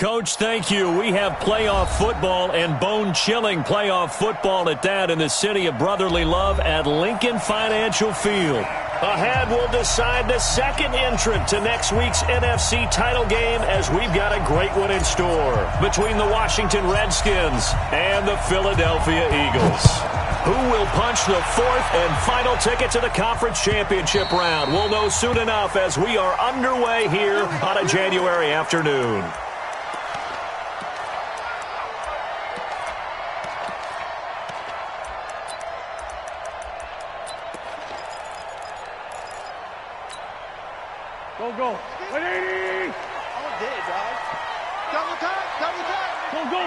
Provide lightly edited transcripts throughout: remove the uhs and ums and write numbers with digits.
Coach. Thank you. We have playoff football and bone-chilling playoff football at that in the city of brotherly love at Lincoln Financial Field. Ahead, we'll decide the second entrant to next week's NFC title game as we've got a great one in store between the Washington Redskins and the Philadelphia Eagles. Who will punch the fourth and final ticket to the conference championship round? We'll know soon enough as we are underway here on a January afternoon. Go. 180! I'm dead, guys. Double time. Go.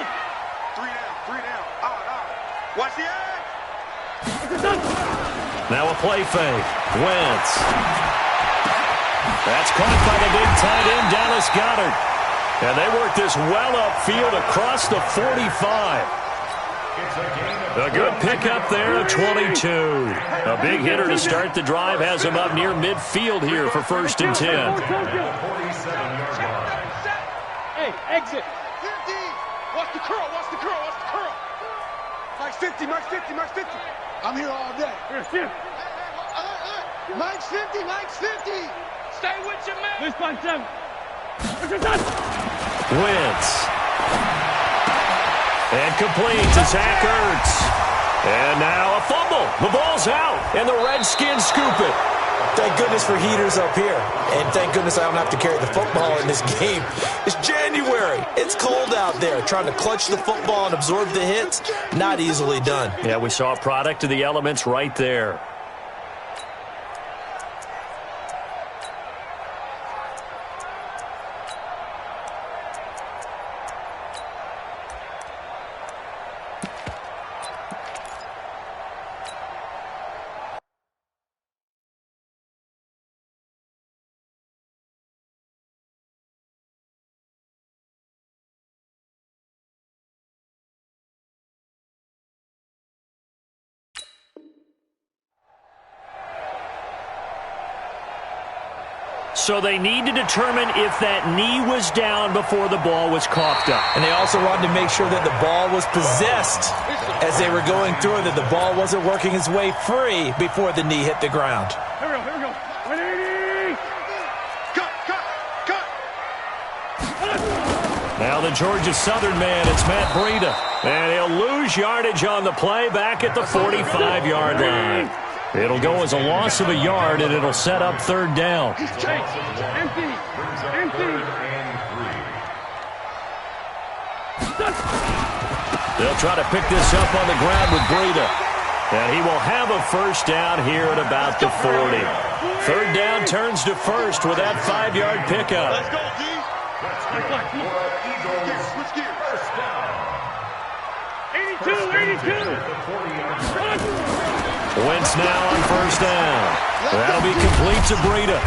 3 down. Watch the edge. Now a play fake. Wentz. That's caught by the big tight end, Dallas Goedert. And they work this well upfield across the 45. A good pickup there at 22. A big hitter to start the drive has him up near midfield here for 1st and 10. Hey, exit. 50. Watch the curl. Mike's 50. I'm here all day. Mike's 50. Stay with your man. This one, 7. Wentz. And complete to Zach Ertz. And now a fumble. The ball's out, and the Redskins scoop it. Thank goodness for heaters up here. And thank goodness I don't have to carry the football in this game. It's January. It's cold out there. Trying to clutch the football and absorb the hits, not easily done. Yeah, we saw a product of the elements right there. So they need to determine if that knee was down before the ball was coughed up. And they also wanted to make sure that the ball was possessed as they were going through, that the ball wasn't working its way free before the knee hit the ground. Here we go. 180! Cut. Now the Georgia Southern man, it's Matt Breida. And he'll lose yardage on the play back at the 45-yard line. It'll go as a loss of a yard, and it'll set up 3rd down. Empty. They'll try to pick this up on the ground with Breida. And he will have a 1st down here at about the 40. 3rd down turns to 1st with that 5-yard pickup. Let's go, D. Switch gears. 82. Wentz now on 1st down. That'll be complete to Breida.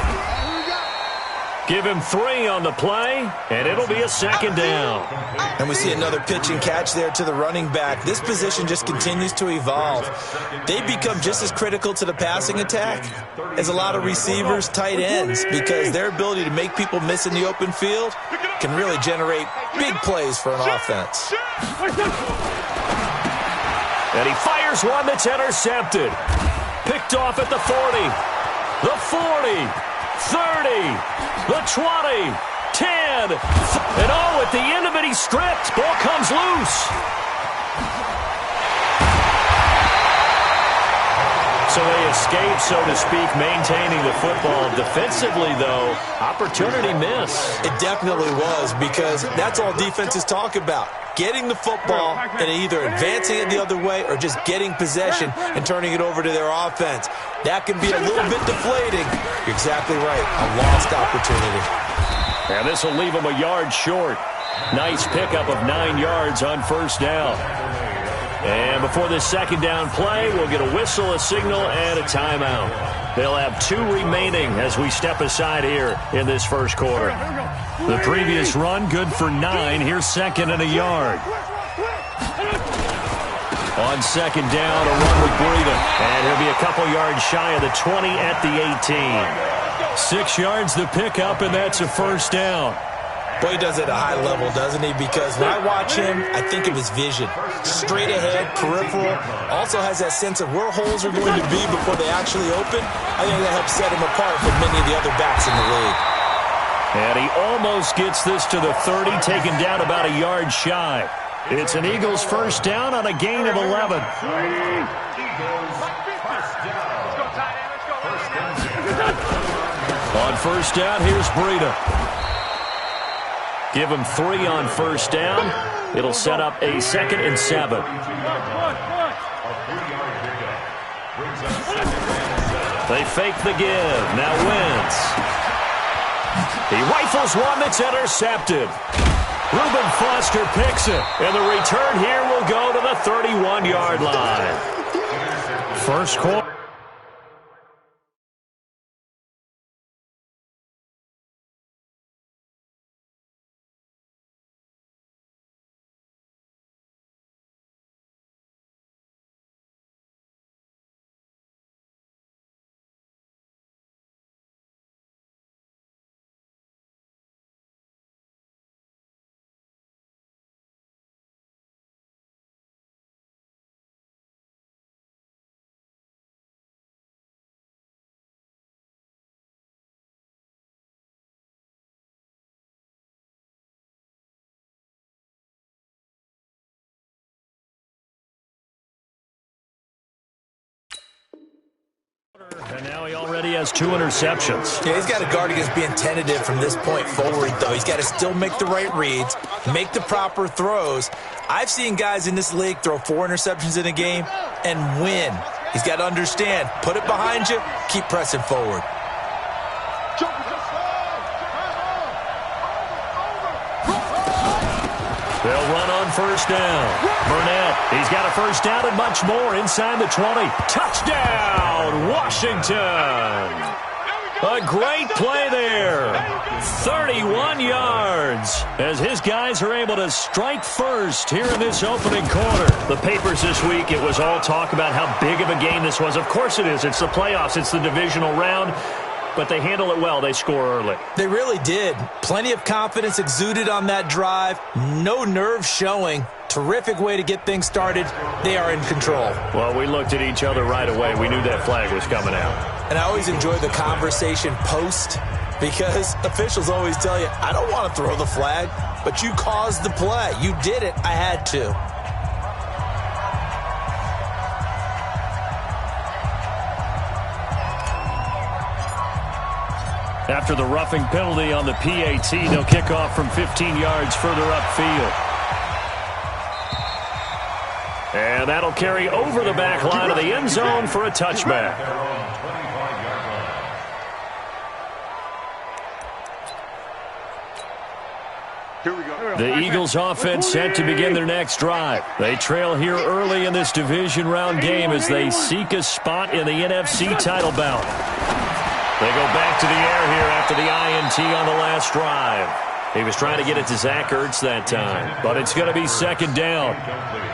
Give him 3 on the play, and it'll be a 2nd down. And we see another pitch and catch there to the running back. This position just continues to evolve. They become just as critical to the passing attack as a lot of receivers, tight ends, because their ability to make people miss in the open field can really generate big plays for an offense. And he fires one that's intercepted. Picked off at the 40, the 40, 30, the 20, 10. And at the end of it, he's stripped. Ball comes loose. So they escape, so to speak, maintaining the football. Defensively, though, opportunity miss. It definitely was, because that's all defenses talk about. Getting the football and either advancing it the other way or just getting possession and turning it over to their offense. That can be a little bit deflating. You're exactly right. A lost opportunity. And this will leave them a yard short. Nice pickup of 9 yards on 1st down. And before this 2nd down play, we'll get a whistle, a signal, and a timeout. They'll have 2 remaining as we step aside here in this 1st quarter. The previous run, good for 9. Here's 2nd and a yard. On 2nd down, a run with Breida. And he'll be a couple yards shy of the 20 at the 18. 6 yards the pickup, and that's a 1st down. Boy, he does it at a high level, doesn't he? Because when I watch him, I think of his vision. Straight ahead, peripheral. Also has that sense of where holes are going to be before they actually open. I think that helps set him apart from many of the other backs in the league. And he almost gets this to the 30, taken down about a yard shy. It's an Eagles first down on a gain of 11. On first down, here's Breida. Give him 3 on first down. It'll set up a 2nd and 7. They fake the give. Now Wentz. He rifles one that's intercepted. Reuben Foster picks it. And the return here will go to the 31-yard line. First quarter. And now he already has 2 interceptions. Yeah, he's got to guard against being tentative from this point forward, though. He's got to still make the right reads, make the proper throws. I've seen guys in this league throw 4 interceptions in a game and win. He's got to understand, put it behind you, keep pressing forward. They'll run on first down. Burnett, he's got a first down and much more inside the 20. Touchdown, Washington. A great play there. 31 yards as his guys are able to strike first here in this opening quarter. The papers this week, it was all talk about how big of a game this was. Of course it is. It's the playoffs. It's the divisional round. But they handle it well. They score early. They really did. Plenty of confidence exuded on that drive. No nerve showing. Terrific way to get things started. They are in control. Well, we looked at each other right away. We knew that flag was coming out. And I always enjoy the conversation post because officials always tell you, I don't want to throw the flag, but you caused the play. You did it. I had to. After the roughing penalty on the PAT, they'll kick off from 15 yards further upfield. And that'll carry over the back line of the end zone for a touchback. The Eagles offense set to begin their next drive. They trail here early in this division round game as they seek a spot in the NFC title bout. They go back to the air here after the INT on the last drive. He was trying to get it to Zach Ertz that time, but it's going to be second down.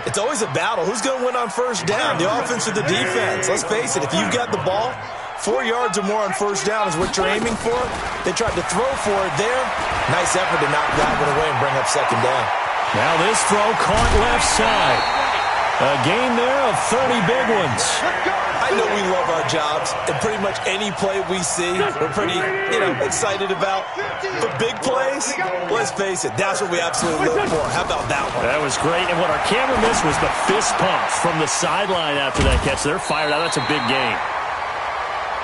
It's always a battle. Who's going to win on first down, the offense or the defense? Let's face it, if you've got the ball, 4 yards or more on first down is what you're aiming for. They tried to throw for it there. Nice effort to knock that one away and bring up second down. Now this throw caught left side. A gain there of 30 big ones. I know we love our jobs, and pretty much any play we see, we're pretty, excited about. But big plays, let's face it, that's what we absolutely look for. How about that one? That was great, and what our camera missed was the fist pump from the sideline after that catch. They're fired out. That's a big gain.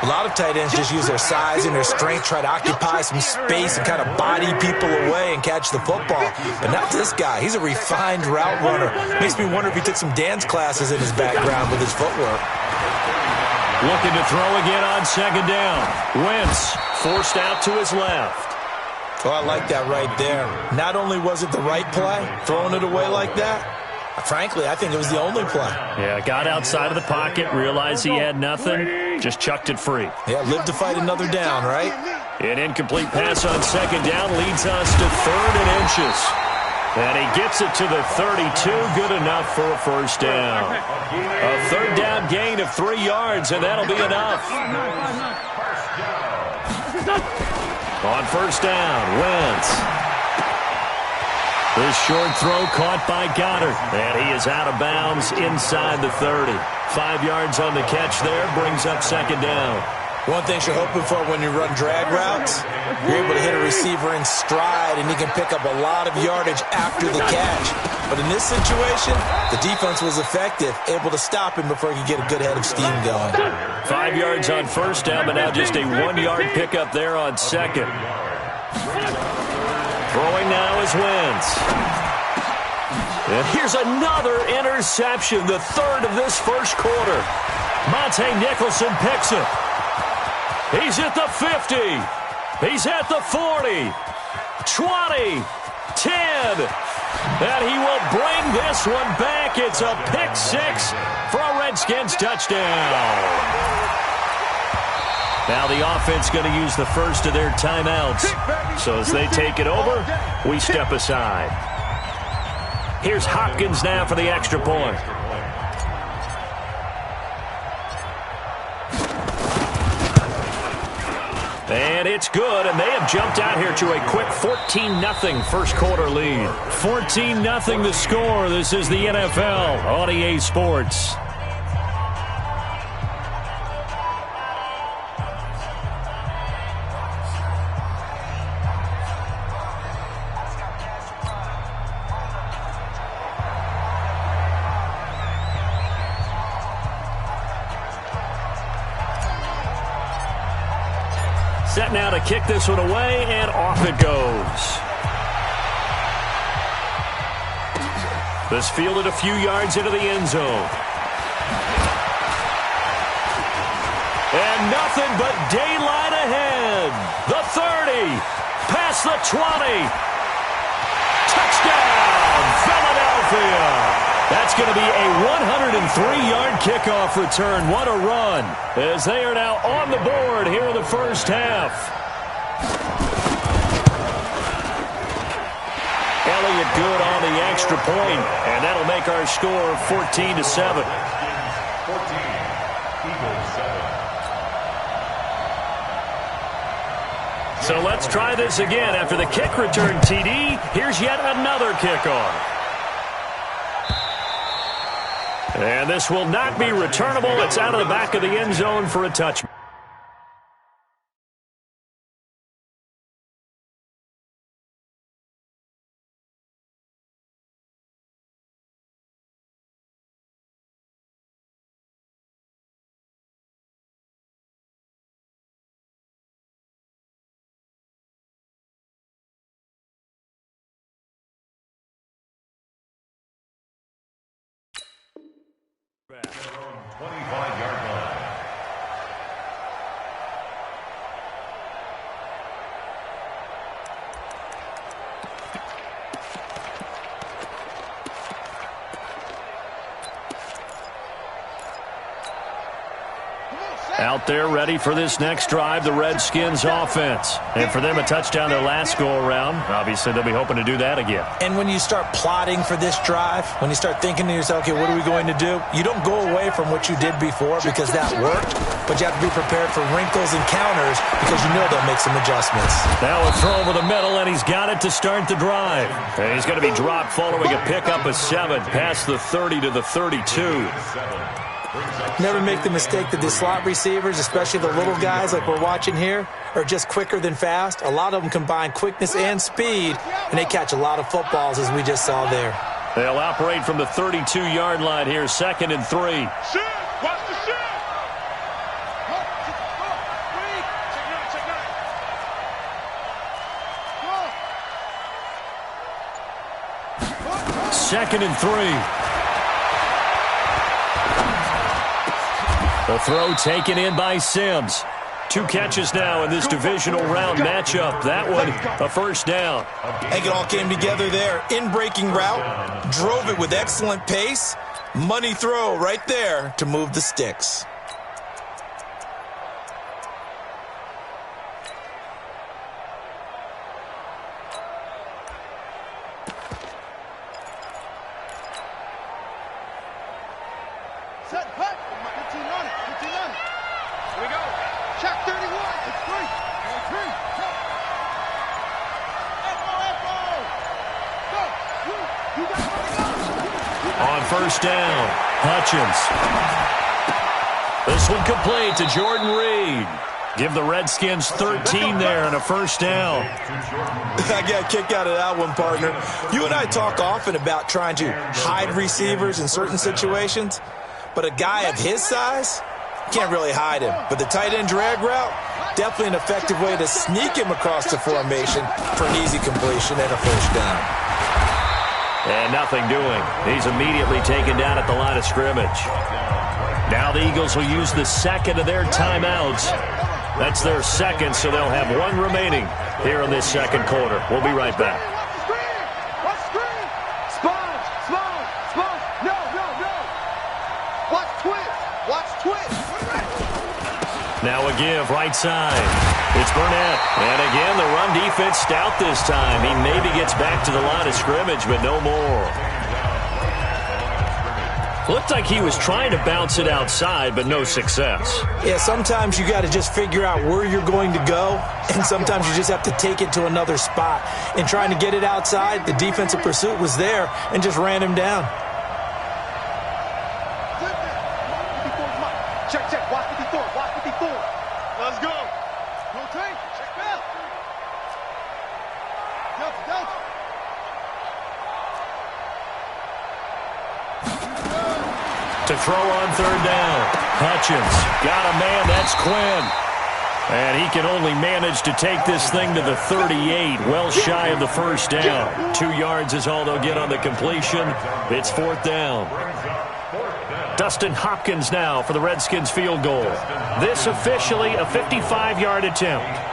A lot of tight ends just use their size and their strength, try to occupy some space and kind of body people away and catch the football. But not this guy. He's a refined route runner. Makes me wonder if he took some dance classes in his background with his footwork. Looking to throw again on second down. Wentz forced out to his left. Oh, I like that right there. Not only was it the right play, throwing it away like that, frankly, I think it was the only play. Yeah, got outside of the pocket, realized he had nothing, just chucked it free. Yeah, live to fight another down, right? An incomplete pass on second down leads us to 3rd and inches. And he gets it to the 32, good enough for a first down. A third down gain of 3 yards, and that'll be enough. On first down, Wentz. This short throw caught by Goddard. And he is out of bounds inside the 30. 5 yards on the catch there, brings up second down. One thing you're hoping for when you run drag routes, you're able to hit a receiver in stride, and he can pick up a lot of yardage after the catch. But in this situation, the defense was effective, able to stop him before he could get a good head of steam going. 5 yards on first down, but now just a 1-yard pickup there on second. Throwing now is Wentz. And here's another interception, the third of this first quarter. Monte Nicholson picks it. He's at the 50. He's at the 40. 20. 10. And he will bring this one back. It's a pick six for a Redskins touchdown. Now the offense going to use the first of their timeouts. So as they take it over, we step aside. Here's Hopkins now for the extra point. And it's good, and they have jumped out here to a quick 14-0 first quarter lead. 14-0 the score. This is the NFL on EA Sports. Set now to kick this one away, and off it goes. This fielded a few yards into the end zone. And nothing but daylight ahead. The 30, past the 20. Touchdown, Philadelphia. That's going to be a 103-yard kickoff return. What a run, as they are now on the board here in the first half. Elliott good on the extra point, and that'll make our score 14-7. So let's try this again. After the kick return TD, here's yet another kickoff. And this will not be returnable. It's out of the back of the end zone for a touch. Back. 25-yard line. Out there ready for this next drive, the Redskins offense. And for them, a touchdown their last go-around. Obviously, they'll be hoping to do that again. And when you start plotting for this drive, when you start thinking to yourself, okay, what are we going to do? You don't go away from what you did before because that worked, but you have to be prepared for wrinkles and counters because you know they'll make some adjustments. Now a throw over the middle, and he's got it to start the drive. And he's going to be dropped following a pickup of 7 past the 30 to the 32. Never make the mistake that the slot receivers, especially the little guys like we're watching here, are just quicker than fast. A lot of them combine quickness and speed, and they catch a lot of footballs, as we just saw there. They'll operate from the 32-yard line here, 2nd and 3. Shoot! Watch the shoot! Second and 3. The throw taken in by Sims. 2 catches now in this divisional round matchup. That one, a first down. I think it all came together there. In-breaking route, drove it with excellent pace. Money throw right there to move the sticks. Set, hut. 15 on it. 15 on it. Here we go. Check 31. It's 3. 3. Go. Echo, echo. Go. first down. Hutchins. This one complete to Jordan Reed. Give the Redskins 13 there and a first down. I got a kick out of that one, partner. You and I talk often about trying to hide receivers in certain situations, but a guy of his size can't really hide him. But the tight end drag route, definitely an effective way to sneak him across the formation for an easy completion and a first down. And nothing doing. He's immediately taken down at the line of scrimmage. Now the Eagles will use the second of their timeouts. That's their second, so they'll have one remaining here in this second quarter. We'll be right back. Watch screen. Sponge. No. Watch twist. Now a give, right side. It's Burnett. And again, the run defense stout this time. He maybe gets back to the line of scrimmage, but no more. Looked like he was trying to bounce it outside, but no success. Yeah, sometimes you got to just figure out where you're going to go, and sometimes you just have to take it to another spot. And trying to get it outside, the defensive pursuit was there and just ran him down. Check. Watch 54. Let's go. Rotate. Check out. Delta. To throw on third down. Hutchins got a man. That's Quinn. And he can only manage to take this thing to the 38, well shy of the first down. 2 yards is all they'll get on the completion. It's fourth down. Dustin Hopkins now for the Redskins field goal. This officially a 55-yard attempt.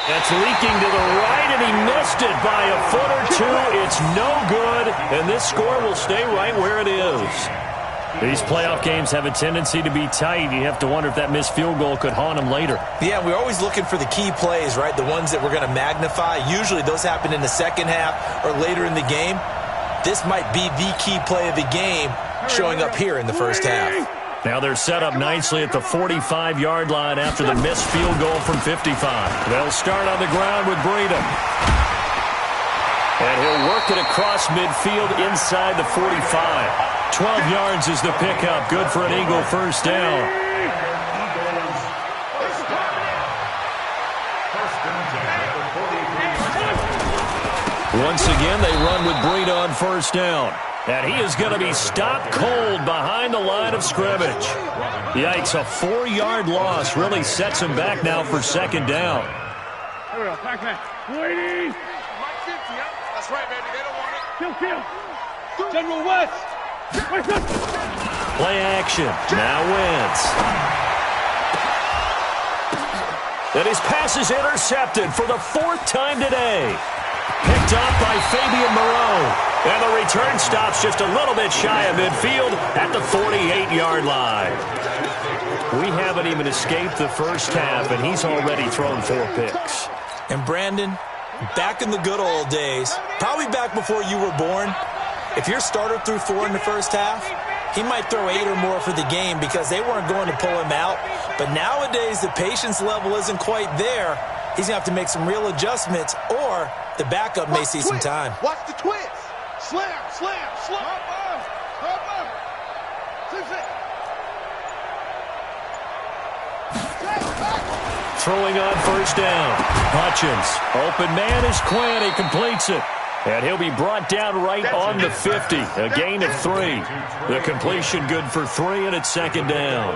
That's leaking to the right, and he missed it by a foot or two. It's no good, and this score will stay right where it is. These playoff games have a tendency to be tight. You have to wonder if that missed field goal could haunt him later. Yeah, we're always looking for the key plays, right? The ones that we're going to magnify. Usually those happen in the second half or later in the game. This might be the key play of the game showing up here in the first half. Now they're set up nicely at the 45-yard line after the missed field goal from 55. They'll start on the ground with Breida. And he'll work it across midfield inside the 45. 12 yards is the pickup. Good for an Eagle first down. Once again, they run with Breida on first down. And he is going to be stopped cold behind the line of scrimmage. Yikes, a 4-yard loss really sets him back now for second down. Waiting. That's right, baby. They don't want it. Kill. General West. Play action. Now Wentz. And his pass is intercepted for the 4th time today. Picked up by Fabian Moreau. And the return stops just a little bit shy of midfield at the 48-yard line. We haven't even escaped the first half, and he's already thrown 4 picks. And Brandon, back in the good old days, probably back before you were born, if your starter threw 4 in the first half, he might throw 8 or more for the game because they weren't going to pull him out. But nowadays, the patience level isn't quite there. He's going to have to make some real adjustments, or the backup may see some time. Watch the twist. Slam. Throwing on first down. Hutchins. Open man is Quinn. He completes it. And he'll be brought down right on the 50. A gain of 3. The completion good for 3, and it's second down.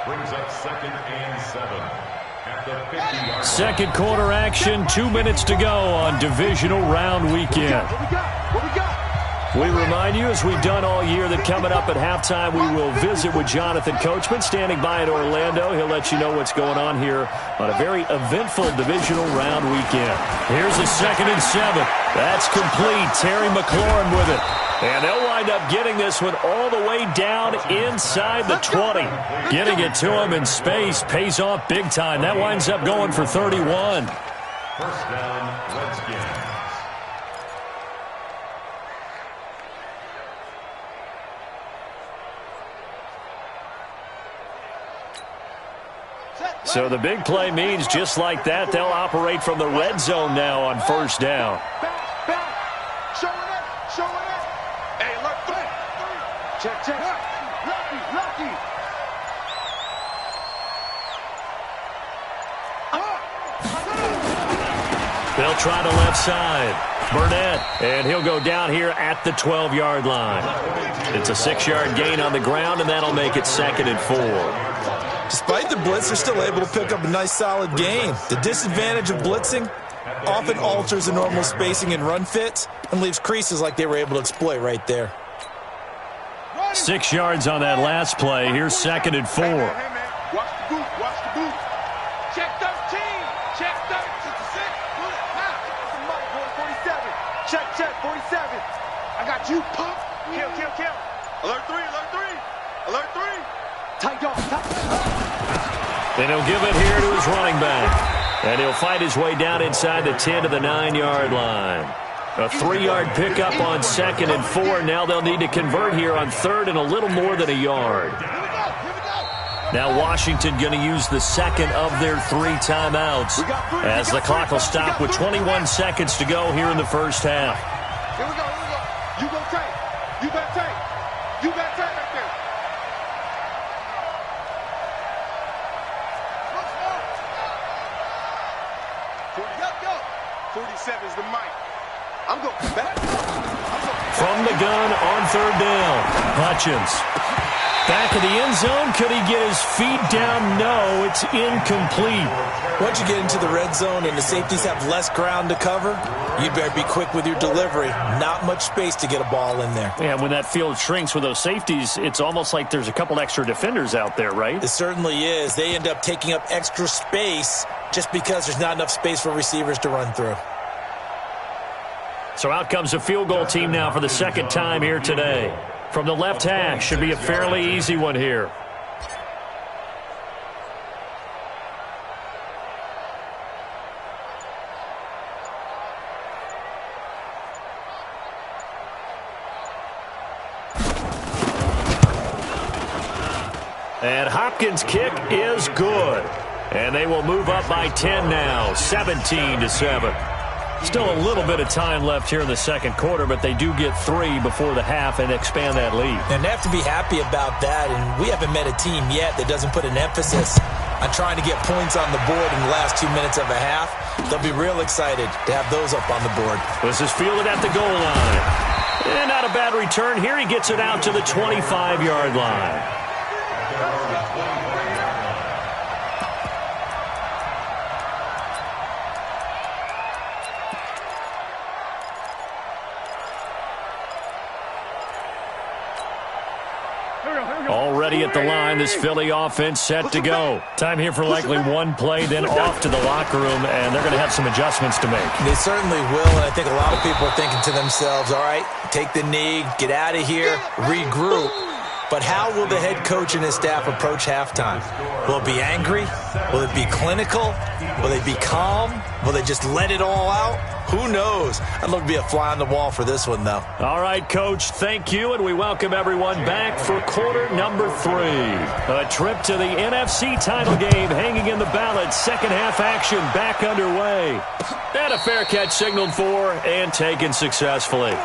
Brings up 2nd and 7. Second quarter action, 2 minutes to go on divisional round weekend. What we got? We remind you, as we've done all year, that coming up at halftime, we will visit with Jonathan Coachman, standing by in Orlando. He'll let you know what's going on here on a very eventful divisional round weekend. Here's a 2nd and 7. That's complete. Terry McLaurin with it. And they'll wind up getting this one all the way down inside the 20. Getting it to him in space pays off big time. That winds up going for 31. First down, Redskins. So the big play means just like that, they'll operate from the red zone now on first down. Back. Showing it. Hey, look, three. Check. Lucky. They'll try the left side. Burnett, and he'll go down here at the 12-yard line. It's a 6-yard gain on the ground, and that'll make it 2nd and 4. Despite the blitz, they're still able to pick up a nice solid gain. The disadvantage of blitzing often alters the normal spacing and run fits and leaves creases like they were able to exploit right there. 6 yards on that last play. Here's 2nd and 4. Hey, man. Watch the boot. Check 13. Check 13. 47. Check 47. I got you, pump. Kill. Alert 3. Tight dog. And he'll give it here to his running back. And he'll fight his way down inside the 10 to the 9-yard line. A 3-yard pickup on 2nd and 4. Now they'll need to convert here on 3rd and a little more than a yard. Now Washington going to use the second of their 3 timeouts as the clock will stop with 21 seconds to go here in the first half. Here we go. You go take. You better take right there. Go. 47 is the mic. I'm going back. From the gun on 3rd down. Hutchins. Back of the end zone. Could he get his feet down? No, it's incomplete. Once you get into the red zone and the safeties have less ground to cover, you better be quick with your delivery. Not much space to get a ball in there. Yeah, when that field shrinks with those safeties, it's almost like there's a couple extra defenders out there, right? It certainly is. They end up taking up extra space just because there's not enough space for receivers to run through. So out comes a field goal team now for the 2nd time here today. From the left hash, should be a fairly easy one here. And Hopkins' kick is good. And they will move up by 10 now, 17-7. Still a little bit of time left here in the 2nd quarter, but they do get 3 before the half and expand that lead. And they have to be happy about that, and we haven't met a team yet that doesn't put an emphasis on trying to get points on the board in the last 2 minutes of a half. They'll be real excited to have those up on the board. This is fielded at the goal line. And not a bad return here. He gets it out to the 25-yard line. Already at the line, this Philly offense set to go. Time here for likely one play, then off to the locker room, and they're going to have some adjustments to make. They certainly will, and I think a lot of people are thinking to themselves, all right, take the knee, get out of here, regroup. But how will the head coach and his staff approach halftime? Will it be angry? Will it be clinical? Will they be calm? Will they just let it all out? Who knows? I'd love to be a fly on the wall for this one, though. All right, Coach, thank you, and we welcome everyone back for quarter number 3. A trip to the NFC title game hanging in the balance. 2nd half action back underway. And a fair catch signaled for and taken successfully.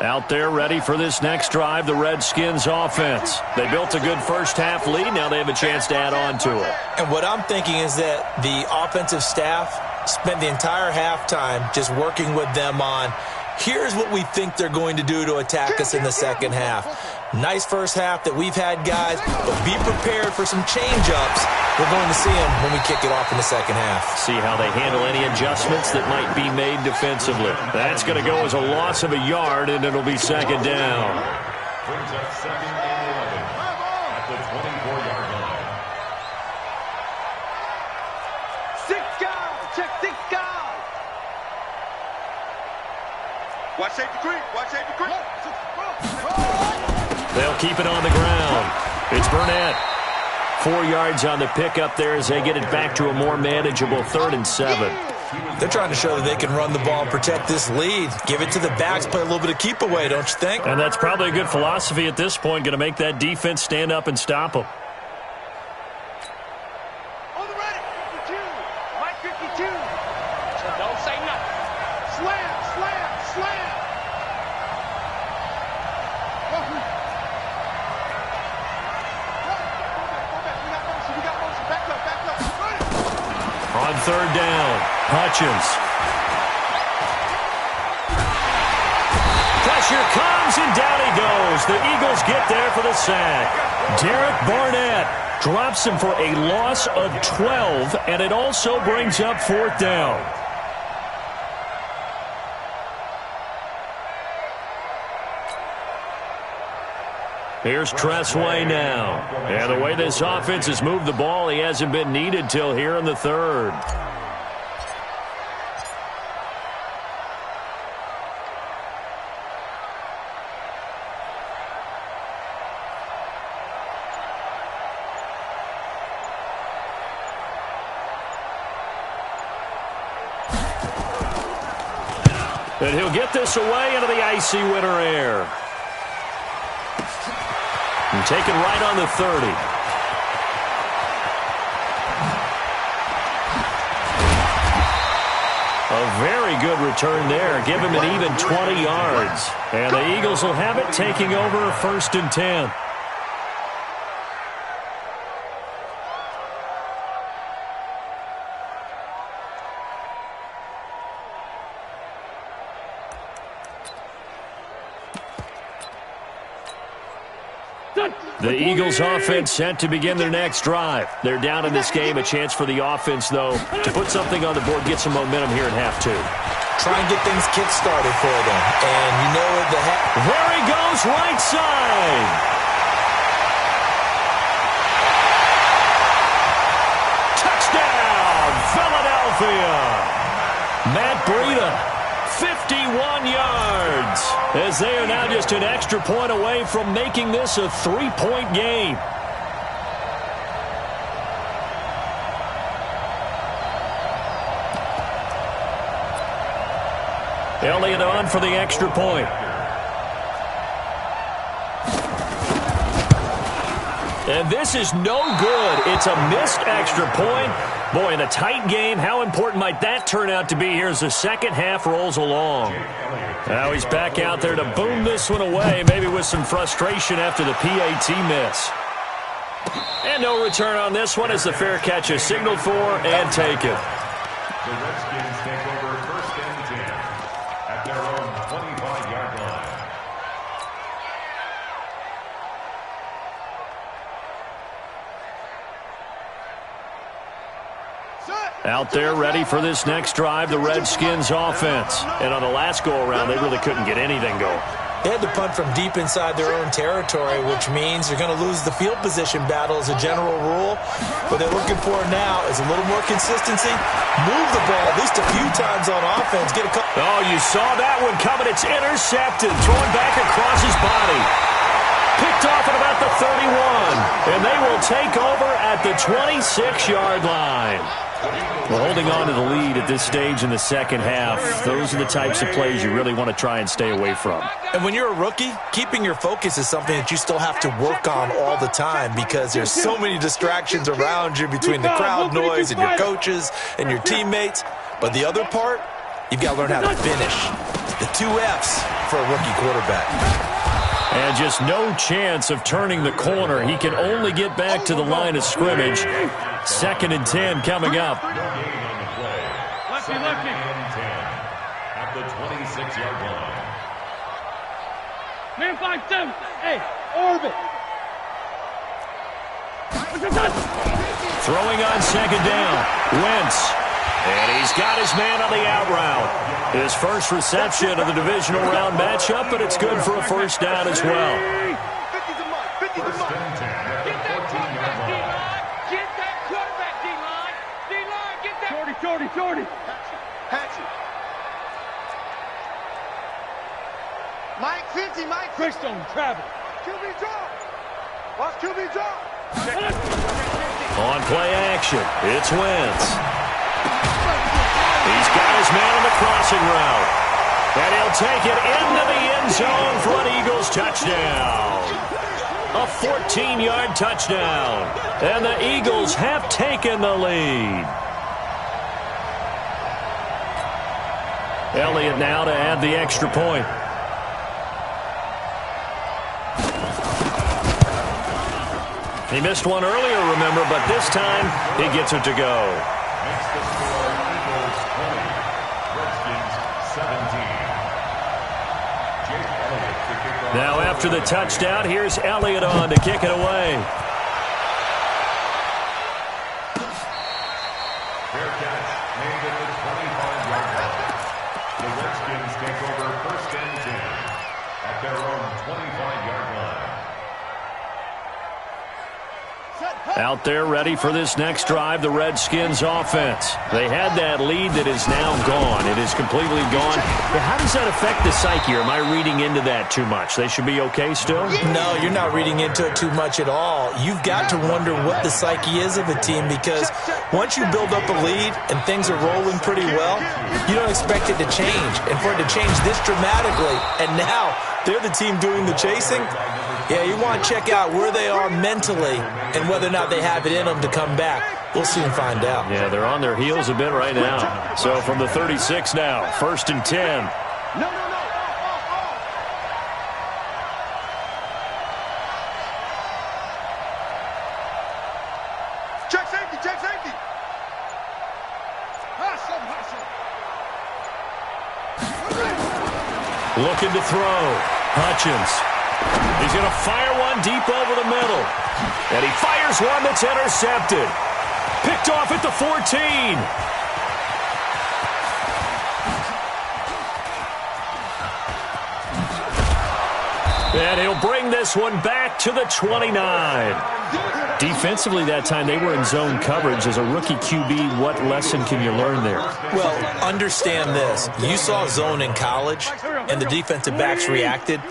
Out there ready for this next drive, the Redskins offense. They built a good first half lead. Now they have a chance to add on to it. And what I'm thinking is that the offensive staff spent the entire halftime just working with them on, here's what we think they're going to do to attack us in the 2nd half. Nice first half that we've had, guys, but be prepared for some change-ups. We're going to see them when we kick it off in the 2nd half. See how they handle any adjustments that might be made defensively. That's going to go as a loss of a yard, and it'll be 2nd down. Brings up 2nd and 11 at the 24-yard line. 6 guys. Check 6 guys. Watch safety creep. Watch safety creep. They'll keep it on the ground. It's Burnett. 4 yards on the pickup there as they get it back to a more manageable 3rd and 7. They're trying to show that they can run the ball and protect this lead. Give it to the backs, play a little bit of keep away, don't you think? And that's probably a good philosophy at this point, going to make that defense stand up and stop them. On the ready. 52. Mike 52. So don't say nothing. Slam, slam, slam. Go back. We got motion. Back up. Ready. On 3rd down, Hutchins. Pressure comes, and down he goes. The Eagles get there for the sack. Derek Barnett drops him for a loss of 12, and it also brings up 4th down. Here's Tressway now. And the way this offense has moved the ball, he hasn't been needed till here in the 3rd. And he'll get this away into the icy winter air. And take it right on the 30. A very good return there. Give him an even 20 yards. And the Eagles will have it, taking over 1st and 10. The Eagles offense set to begin their next drive. They're down in this game. A chance for the offense, though, to put something on the board, get some momentum here in half 2. Try and get things kick-started for them. And you know what there he goes, right side. Touchdown, Philadelphia. Matt Breida. 51 yards, as they are now just an extra point away from making this a 3-point game. Elliott on for the extra point. And this is no good. It's a missed extra point. Boy, in a tight game, how important might that turn out to be here as the second half rolls along? Now he's back out there to boom this one away, maybe with some frustration after the PAT miss. And no return on this one as the fair catch is signaled for and taken. The Redskins take over 1st and 10 at their own 25-yard line. Out there ready for this next drive, the Redskins offense. And on the last go-around, they really couldn't get anything going. They had to punt from deep inside their own territory, which means you're going to lose the field position battle as a general rule. What they're looking for now is a little more consistency. Move the ball at least a few times on offense. Get a couple. Oh, you saw that one coming. It's intercepted. Thrown back across his body. Picked off at about the 31. And they will take over at the 26-yard line. Well, holding on to the lead at this stage in the second half, those are the types of plays you really want to try and stay away from. And when you're a rookie, keeping your focus is something that you still have to work on all the time because there's so many distractions around you between the crowd noise and your coaches and your teammates. But the other part, you've got to learn how to finish. The 2 F's for a rookie quarterback. And just no chance of turning the corner. He can only get back to the line of scrimmage. 2nd and 10 coming up. No gain on the play. Second and 10 at the 26-yard line. Man 5-7. Hey, orbit. Throwing on 2nd down. Wentz. And he's got his man on the out route. His first reception of the divisional round matchup, but it's good for a 1st down as well. 50's a mark. 50's a mark. Get that quarterback, D-line. Get that quarterback, D-line. D-line, get that. Shorty. Hatchet. 50, Mike. Chris don't travel. QB draw. Watch QB draw. On play action, it's Wentz. He's got his man on the crossing route. And he'll take it into the end zone for an Eagles touchdown. A 14-yard touchdown. And the Eagles have taken the lead. Elliott now to add the extra point. He missed one earlier, remember, but this time he gets it to go. Makes the score Eagles 20, Redskins 17. Jake Elliott to kick off. Now after the touchdown, here's Elliott on to kick it away. Fair catch made at the 25-yard line. The Redskins take over first and 10 at their own 25-yard line. Out there ready for this next drive, the Redskins offense. They had that lead that is now gone. It is completely gone. But how does that affect the psyche? Or am I reading into that too much? They should be okay still? No, you're not reading into it too much at all. You've got to wonder what the psyche is of a team, because once you build up a lead and things are rolling pretty well, you don't expect it to change. And for it to change this dramatically, and now they're the team doing the chasing, yeah, you want to check out where they are mentally and whether or not they have it in them to come back. We'll soon find out. Yeah, they're on their heels a bit right now. So from the 36 now, first and 10. No. Check safety. Hustle. Looking to throw. Hutchins. He's going to fire one deep over the middle. And he fires one that's intercepted. Picked off at the 14. And he'll bring this one back to the 29. Defensively that time, they were in zone coverage. As a rookie QB, what lesson can you learn there? Well, understand this. You saw zone in college, and the defensive backs reacted,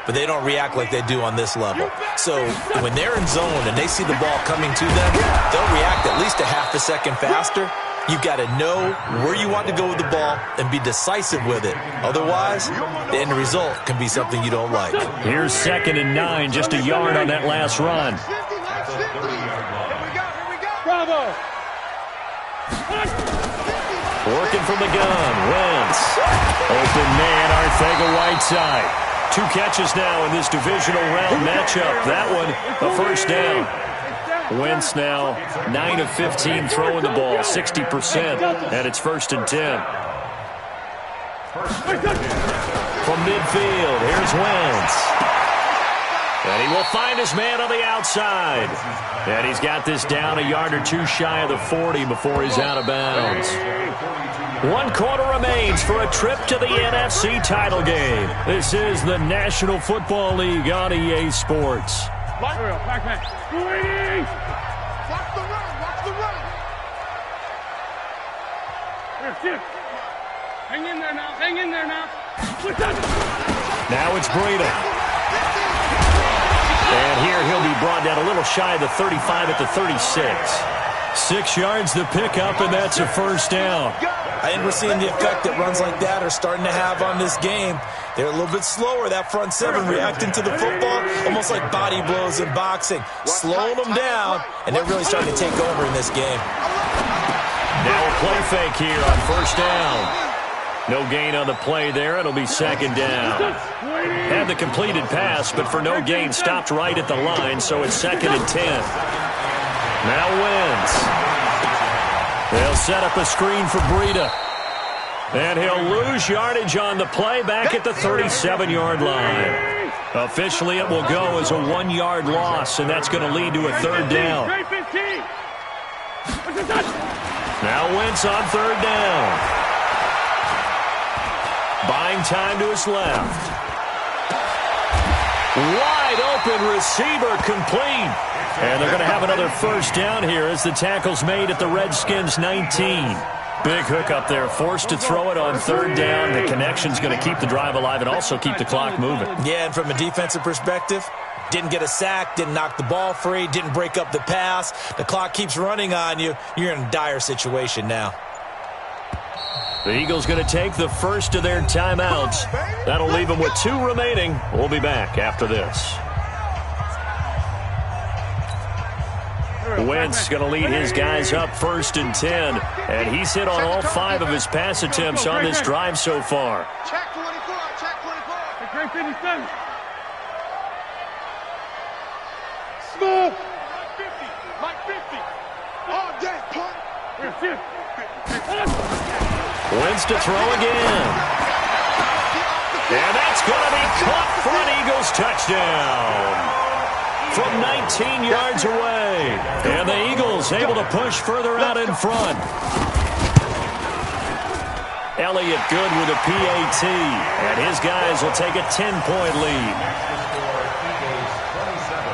but they don't react like they do on this level. So when they're in zone and they see the ball coming to them, they'll react at least a half a second faster. You've got to know where you want to go with the ball and be decisive with it. Otherwise, the end result can be something you don't like. Here's 2nd and 9, just a yard on that last run. Bravo. Working from the gun, Wentz. Open man, Arcega-Whiteside. 2 catches now in this divisional round matchup. That one, a first down. Wentz now 9 of 15 throwing the ball, 60%, and it's 1st and 10. From midfield, here's Wentz. And he will find his man on the outside. And he's got this down a yard or 2 shy of the 40 before he's out of bounds. 1 quarter remains for a trip to the NFC title game. This is the National Football League on EA Sports. Watch the run. Hang in there now. Now it's Breida. And here he'll be brought down a little shy of the 35 at the 36. 6 yards to pick up, and that's a first down. I think we're seeing the effect that runs like that are starting to have on this game. They're a little bit slower, that front 7, reacting to the football, almost like body blows in boxing, slowing them down, and they're really starting to take over in this game. Now a play fake here on first down. No gain on the play there. It'll be 2nd down. Had the completed pass, but for no gain, stopped right at the line, so it's 2nd and 10. Now Wentz. They'll set up a screen for Breida. And he'll lose yardage on the play back at the 37-yard line. Officially, it will go as a 1-yard loss, and that's going to lead to a 3rd down. Now Wentz on 3rd down. Buying time to his left. Wide open receiver complete. And they're going to have another first down here as the tackle's made at the Redskins' 19. Big hook up there, forced to throw it on third down. The connection's going to keep the drive alive and also keep the clock moving. Yeah, and from a defensive perspective, didn't get a sack, didn't knock the ball free, didn't break up the pass. The clock keeps running on you. You're in a dire situation now. The Eagles going to take the first of their timeouts. That'll leave them with 2 remaining. We'll be back after this. Wentz going to lead his guys up 1st and 10. And he's hit on all 5 of his pass attempts on this drive so far. Check 24, check 24. Great 57. Smooth. Mike 50. All day, punt. Wentz to throw again. And that's going to be caught for an Eagles touchdown from 19 yards away. And the Eagles able to push further out in front. Elliott good with a PAT. And his guys will take a 10-point lead. Eagles 27,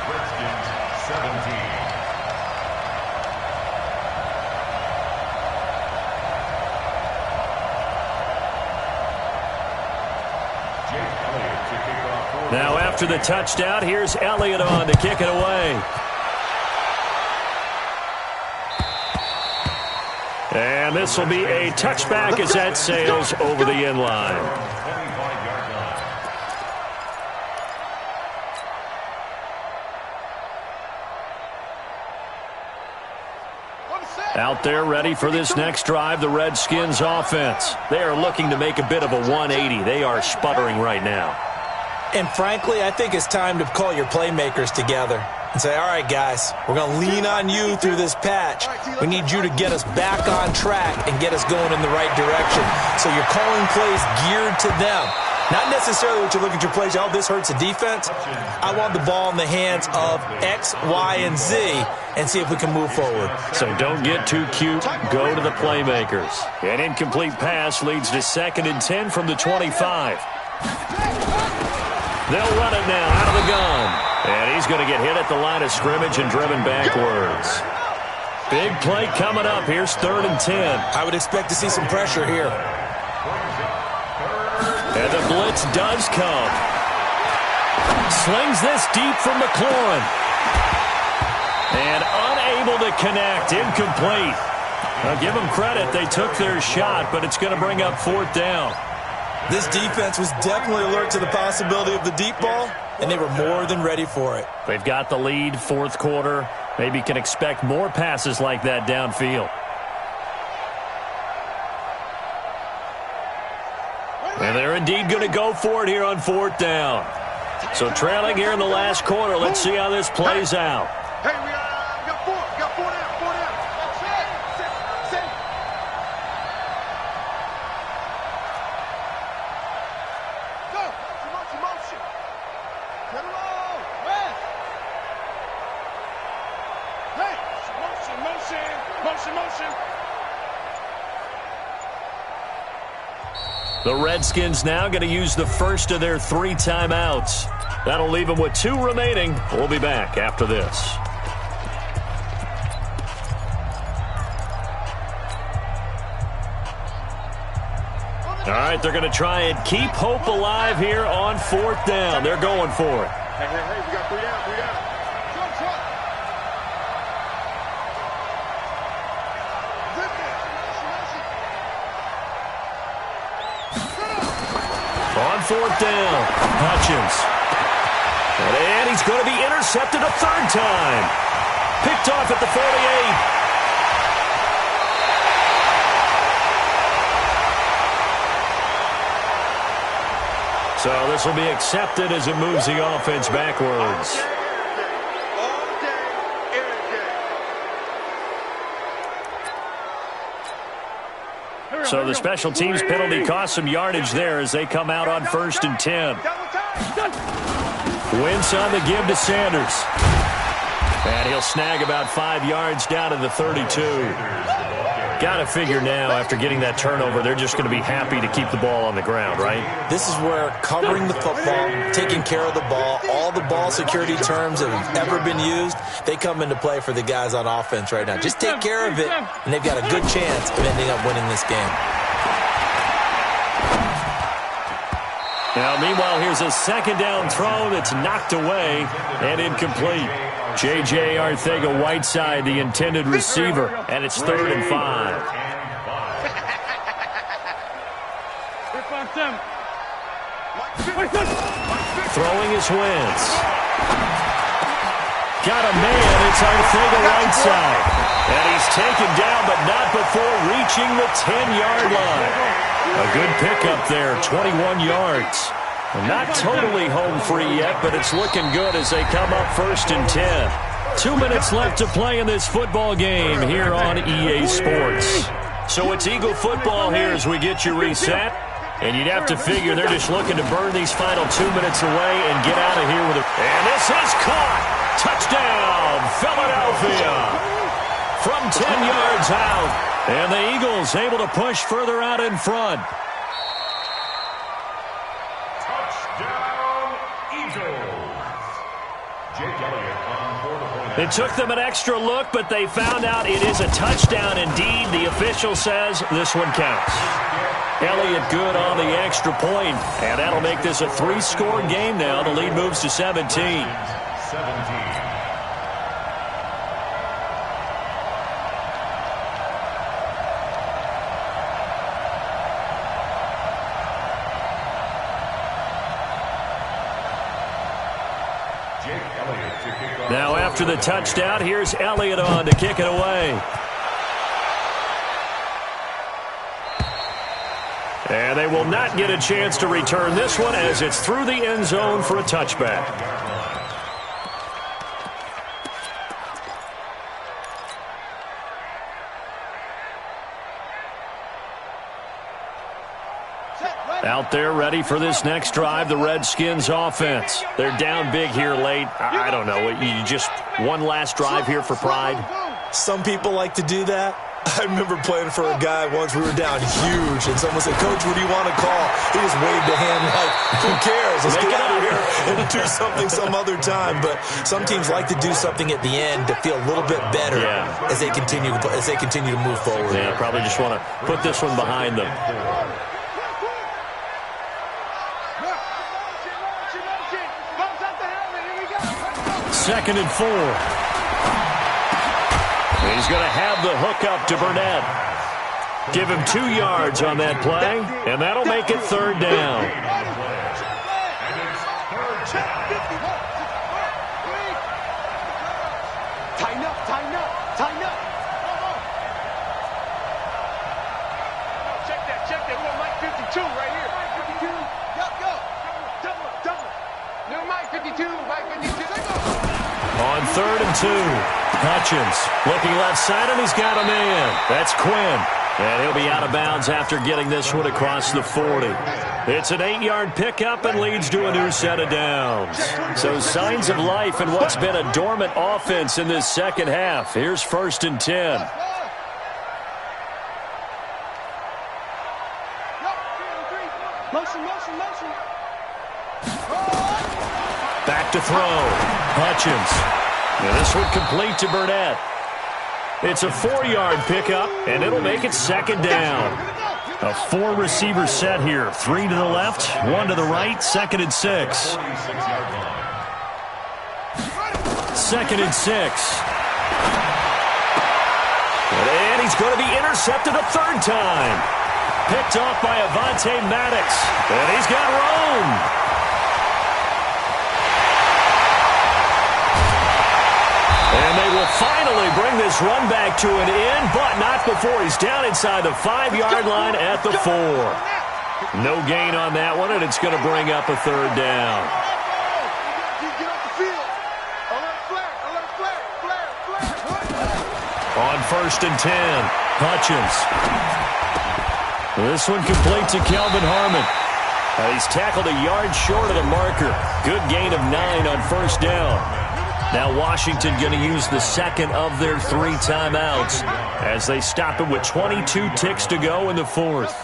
Redskins 17. Now after the touchdown, here's Elliott on to kick it away. And this will be a touchback as that sails over the end line. Out there ready for this next drive, the Redskins offense. They are looking to make a bit of a 180. They are sputtering right now. And frankly, I think it's time to call your playmakers together and say, all right, guys, we're going to lean on you through this patch. We need you to get us back on track and get us going in the right direction. So you're calling plays geared to them. Not necessarily what you're looking at your plays. Oh, this hurts the defense. I want the ball in the hands of X, Y, and Z and see if we can move forward. So don't get too cute. Go to the playmakers. An incomplete pass leads to 2nd and 10 from the 25. They'll run it now out of the gun. And he's going to get hit at the line of scrimmage and driven backwards. Big play coming up. Here's 3rd and 10. I would expect to see some pressure here. And the blitz does come. Slings this deep from McLaurin. And unable to connect. Incomplete. I'll give them credit. They took their shot, but it's going to bring up 4th down. This defense was definitely alert to the possibility of the deep ball, and they were more than ready for it. They've got the lead, 4th quarter. Maybe can expect more passes like that downfield. And they're indeed going to go for it here on 4th down. So trailing here in the last quarter. Let's see how this plays out. Hey, we got 4. We got 4 down. 4 down. That's it. Sit. Go. Motion. Get it all. West. Hey. Motion. The Redskins now going to use the first of their 3 timeouts. That'll leave them with 2 remaining. We'll be back after this. All right, they're going to try and keep hope alive here on 4th down. They're going for it. Hey, we got 3 down. On 4th down, Hutchins. And he's going to be intercepted a 3rd time. Picked off at the 48. So this will be accepted as it moves the offense backwards. So the special teams penalty cost some yardage there as they come out on 1st and 10. Wentz on the give to Sanders. And he'll snag about 5 yards down to the 32. Got to figure now, after getting that turnover, they're just going to be happy to keep the ball on the ground, right? This is where covering the football, taking care of the ball, all the ball security terms that have ever been used, they come into play for the guys on offense right now. Just take care of it, and they've got a good chance of ending up winning this game. Now, meanwhile, here's a second down throw that's knocked away and incomplete. J.J. Arcega-Whiteside, the intended receiver, and it's 3rd and 5. Throwing is Wentz. Got a man, it's Arcega-Whiteside. And he's taken down, but not before reaching the 10-yard line. A good pickup there, 21 yards. Not totally home free yet, but it's looking good as they come up 1st and 10. 2 minutes left to play in this football game here on EA Sports. So it's Eagle football here as we get you reset. And you'd have to figure they're just looking to burn these final 2 minutes away and get out of here with it. And this is caught. Touchdown, Philadelphia. From 10 yards out. And the Eagles able to push further out in front. Touchdown, Eagles. Jake Elliott on for the point. It took them an extra look, but they found out it is a touchdown indeed. The official says this one counts. Elliott good on the extra point, and that'll make this a 3-score game now. The lead moves to 17. 17. Now after the touchdown, here's Elliott on to kick it away. And they will not get a chance to return this one as it's through the end zone for a touchback. Out there ready for this next drive, the Redskins offense. They're down big here late. I don't know. You just one last drive here for pride? Some people like to do that. I remember playing for a guy once. We were down huge, and someone said, "Coach, what do you want to call?" He just waved a hand like, "Who cares? Let's get out of here and do something some other time." But some teams like to do something at the end to feel a little bit better as they continue to move forward. Yeah, probably just want to put this one behind them. 2nd and 4. He's going to have the hook up to Burnett. Give him 2 yards on that play, and that'll make it 3rd down. Tighten up, tighten up, tighten up. Check that. We got Mike 52 right here. Mike 52. Go. Double. No, Mike 52, Mike 52. On 3rd and 2, Hutchins looking left side, and he's got a man. That's Quinn. And he'll be out of bounds after getting this one across the 40. It's an 8-yard pickup and leads to a new set of downs. So signs of life in what's been a dormant offense in this second half. Here's 1st and 10. Motion. Back to throw. Hutchins. And this one complete to Burnett. It's a 4-yard pickup, and it'll make it 2nd down. A 4-receiver set here. 3 to the left, 1 to the right, 2nd and 6. 2nd and 6. And he's going to be intercepted a 3rd time. Picked off by Avonte Maddox. And he's got room. And they will finally bring this run back to an end, but not before he's down inside the 5-yard line at the 4. No gain on that one, and it's going to bring up a 3rd down. On 1st and 10, Hutchins. This one complete to Kelvin Harmon. He's tackled a yard short of the marker. Good gain of 9 on 1st down. Now Washington going to use the second of their 3 timeouts as they stop it with 22 ticks to go in the fourth.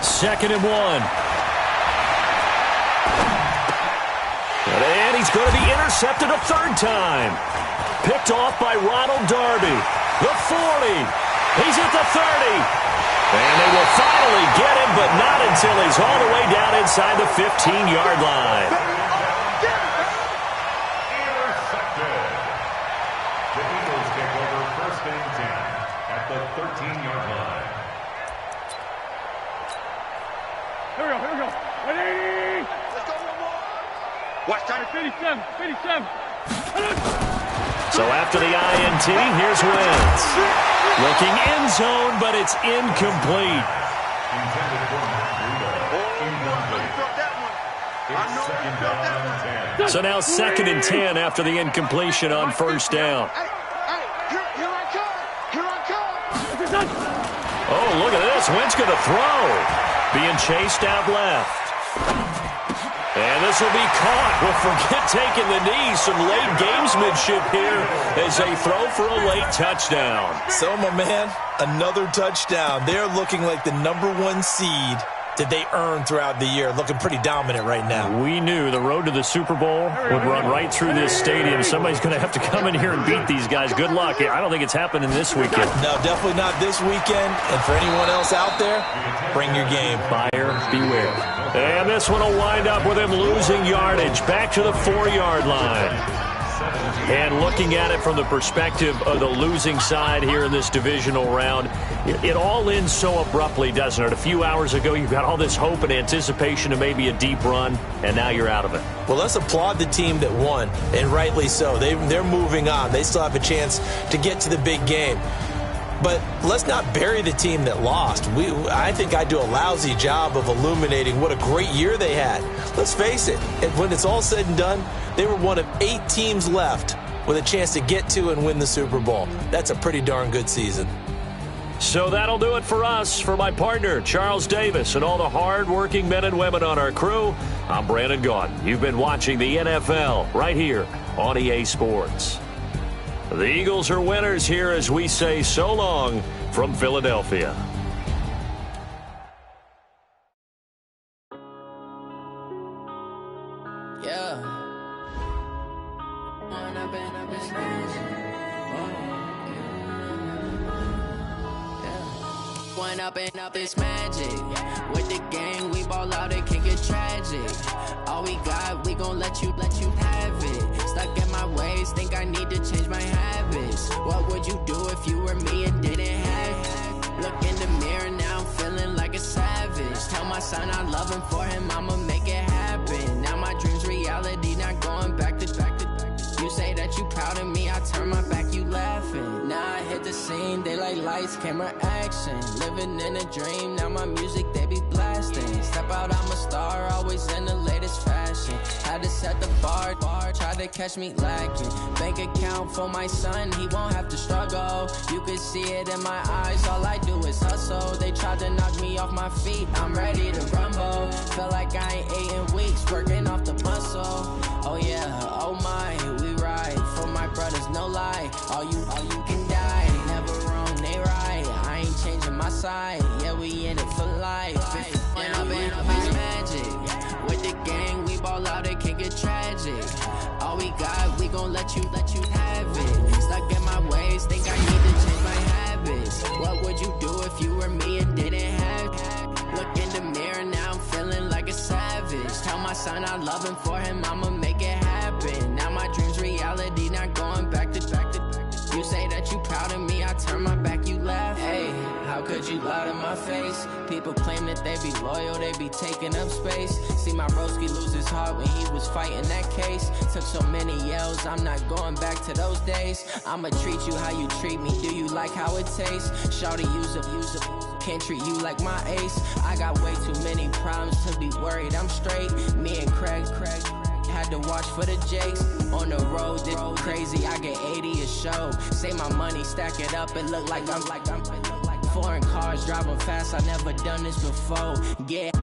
Second and 1. And he's going to be intercepted a third time. Picked off by Ronald Darby. The 40. He's at the 30. And they will finally get him, but not until he's all the way down inside the 15-yard line. Intercepted. The Eagles take over first and 10 at the 13-yard line. Here we go. 180. Let's go one more. Watch time. 57. So after the INT, here's Wentz. Looking end zone, but it's incomplete. Intended for It's second down and 10. So now 2nd and 10 after the incompletion on first down. Here I come. Oh, look at this. Wentz going to throw. Being chased out left. And this will be caught. Well, forget taking the knee. Some late gamesmanship here as they throw for a late touchdown. So, my man, another touchdown. They're looking like the #1 seed that they earned throughout the year. Looking pretty dominant right now. We knew the road to the Super Bowl would run right through this stadium. Somebody's going to have to come in here and beat these guys. Good luck. I don't think it's happening this weekend. No, definitely not this weekend. And for anyone else out there, bring your game. Buyer beware. And this one will wind up with him losing yardage. Back to the 4-yard line. And looking at it from the perspective of the losing side here in this divisional round, it all ends so abruptly, doesn't it? A few hours ago, you've got all this hope and anticipation of maybe a deep run, and now you're out of it. Well, let's applaud the team that won, and rightly so. They're moving on. They still have a chance to get to the big game. But let's not bury the team that lost. I think I do a lousy job of illuminating what a great year they had. Let's face it, when it's all said and done, they were one of 8 teams left with a chance to get to and win the Super Bowl. That's a pretty darn good season. So that'll do it for us. For my partner, Charles Davis, and all the hard-working men and women on our crew, I'm Brandon Gaudin. You've been watching the NFL right here on EA Sports. The Eagles are winners here as we say so long from Philadelphia. Up this magic. With the gang, we ball out, it can get tragic. All we got, we gon' let you have it. Stuck in my ways, think I need to change my habits. What would you do if you were me and didn't have it? Look in the mirror, now I'm feeling like a savage. Tell my son I love him, for him I'ma make it happen. Now my dream's reality, not going back to. You say that you proud of me, I turn my back, you laughing. Now I hit the scene, they like lights, camera, action. Living in a dream, now my music, they be blasting. Step out, I'm a star, always in the latest fashion. Had to set the bar, try to catch me lacking. Bank account for my son, he won't have to struggle. You can see it in my eyes, all I do is hustle. They tried to knock me off my feet, I'm ready to rumble. Feel like I ain't ate in weeks, working off the muscle. Oh yeah, oh my, we ride for my brothers, no lie. All you can die, never wrong, they right. I ain't changing my side, yeah, we in it for life. When I've been up is magic. With the gang, we ball out, it can get tragic. All we got, we gon' let you have it. Stuck in my ways, think I need to change my habits. What would you do if you were me and didn't have it? Look in the mirror, now I'm feeling like a savage. Tell my son I love him, for him I'ma make it happen. Now my dream's reality, not going back to. You say that you proud of me, I turn my back, you laugh. Hey, how could you lie to my face? People claim that they be loyal, they be taking up space. See my broski lose his heart when he was fighting that case. Took so many yells, I'm not going back to those days. I'ma treat you how you treat me, do you like how it tastes? Shawty, use up, can't treat you like my ace. I got way too many problems to be worried, I'm straight. Me and Craig had to watch for the Jakes. On the road, this crazy, I get 80 a show. Say my money, stack it up, it look like I'm full Foreign cars driving fast, I never done this before. Yeah.